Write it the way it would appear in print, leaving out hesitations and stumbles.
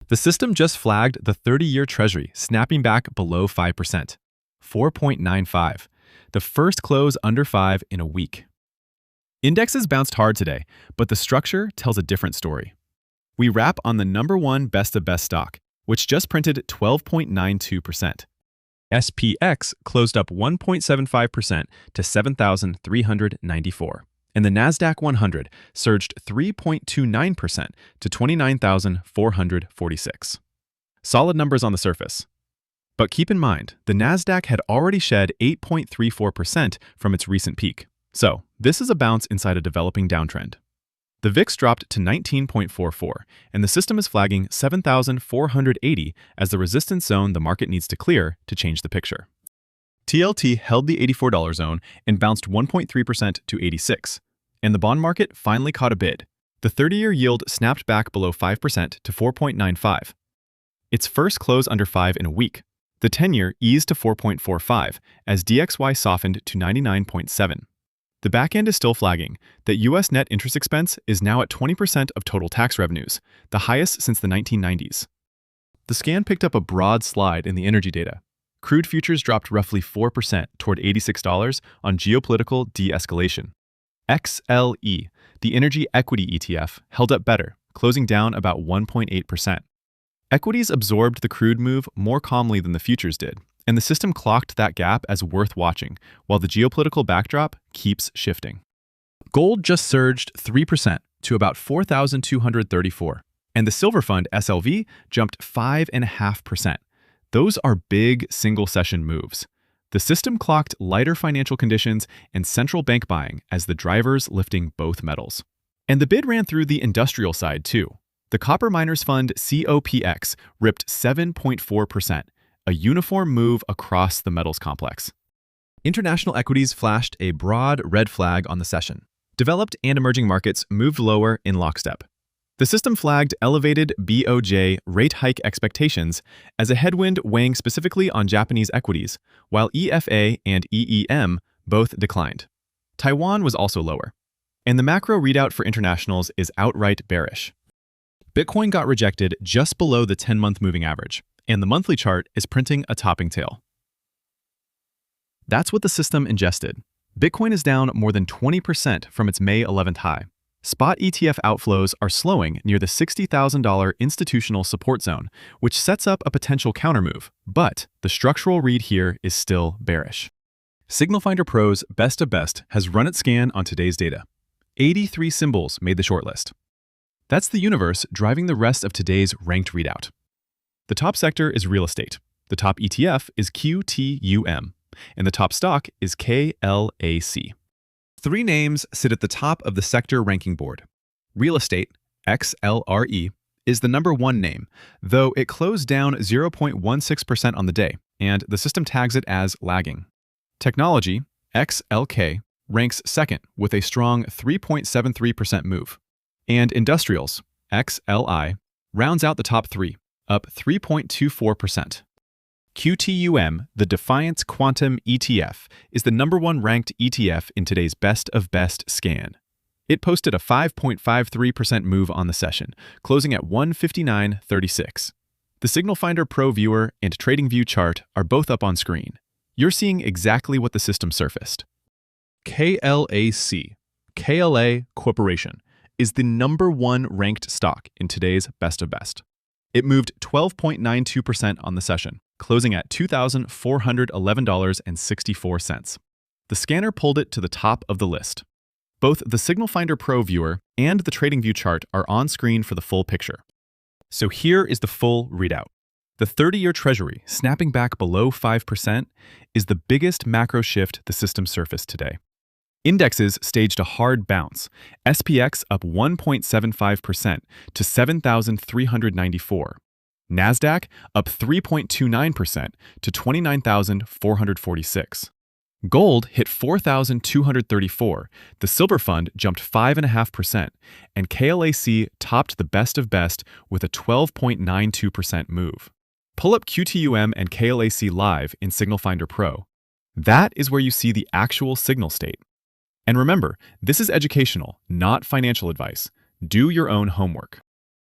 The system just flagged the 30-year Treasury snapping back below 5%, 4.95, the first close under 5 in a week. Indexes bounced hard today, but the structure tells a different story. We wrap on the #1 best of best stock, which just printed 12.92%. SPX closed up 1.75% to 7,394, and the Nasdaq 100 surged 3.29% to 29,446. Solid numbers on the surface. But keep in mind, the Nasdaq had already shed 8.34% from its recent peak. So, this is a bounce inside a developing downtrend. The VIX dropped to 19.44, and the system is flagging 7,480 as the resistance zone the market needs to clear to change the picture. TLT held the $84 zone and bounced 1.3% to 86, and the bond market finally caught a bid. The 30-year yield snapped back below 5% to 4.95. Its first close under 5 in a week. The 10-year eased to 4.45 as DXY softened to 99.7. The back end is still flagging that U.S. net interest expense is now at 20% of total tax revenues, the highest since the 1990s. The scan picked up a broad slide in the energy data. Crude futures dropped roughly 4% toward $86 on geopolitical de-escalation. XLRE, the energy equity ETF, held up better, closing down about 1.8%. Equities absorbed the crude move more calmly than the futures did, and the system clocked that gap as worth watching, while the geopolitical backdrop keeps shifting. Gold just surged 3% to about $4,234, and the silver fund SLV jumped 5.5%. Those are big single-session moves. The system clocked lighter financial conditions and central bank buying as the drivers lifting both metals. And the bid ran through the industrial side too. The copper miners fund COPX ripped 7.4%. A uniform move across the metals complex. International equities flashed a broad red flag on the session. Developed and emerging markets moved lower in lockstep. The system flagged elevated BOJ rate hike expectations as a headwind weighing specifically on Japanese equities, while EFA and EEM both declined. Taiwan was also lower. And the macro readout for internationals is outright bearish. Bitcoin got rejected just below the 10-month moving average, and the monthly chart is printing a topping tail. That's what the system ingested. Bitcoin is down more than 20% from its May 11th high. Spot ETF outflows are slowing near the $60,000 institutional support zone, which sets up a potential countermove, but the structural read here is still bearish. SignalFinder Pro's best of best has run its scan on today's data. 83 symbols made the shortlist. That's the universe driving the rest of today's ranked readout. The top sector is real estate, the top ETF is QTUM, and the top stock is KLAC. 3 names sit at the top of the sector ranking board. Real estate, XLRE, is the #1 name, though it closed down 0.16% on the day, and the system tags it as lagging. Technology, XLK, ranks second with a strong 3.73% move. And industrials, XLI, rounds out the top 3, up 3.24%. QTUM, the Defiance Quantum ETF, is the #1 ranked ETF in today's best of best scan. It posted a 5.53% move on the session, closing at 159.36. The SignalFinder Pro Viewer and TradingView chart are both up on screen. You're seeing exactly what the system surfaced. KLAC, KLA Corporation, is the #1 ranked stock in today's best of best. It moved 12.92% on the session, closing at $2,411.64. The scanner pulled it to the top of the list. Both the SignalFinder Pro Viewer and the TradingView chart are on screen for the full picture. So here is the full readout. The 30-year Treasury, snapping back below 5%, is the biggest macro shift the system surfaced today. Indexes staged a hard bounce, SPX up 1.75% to 7,394. Nasdaq up 3.29% to 29,446. Gold hit 4,234, the silver fund jumped 5.5%, and KLAC topped the best of best with a 12.92% move. Pull up QTUM and KLAC live in SignalFinder Pro. That is where you see the actual signal state. And remember, this is educational, not financial advice. Do your own homework.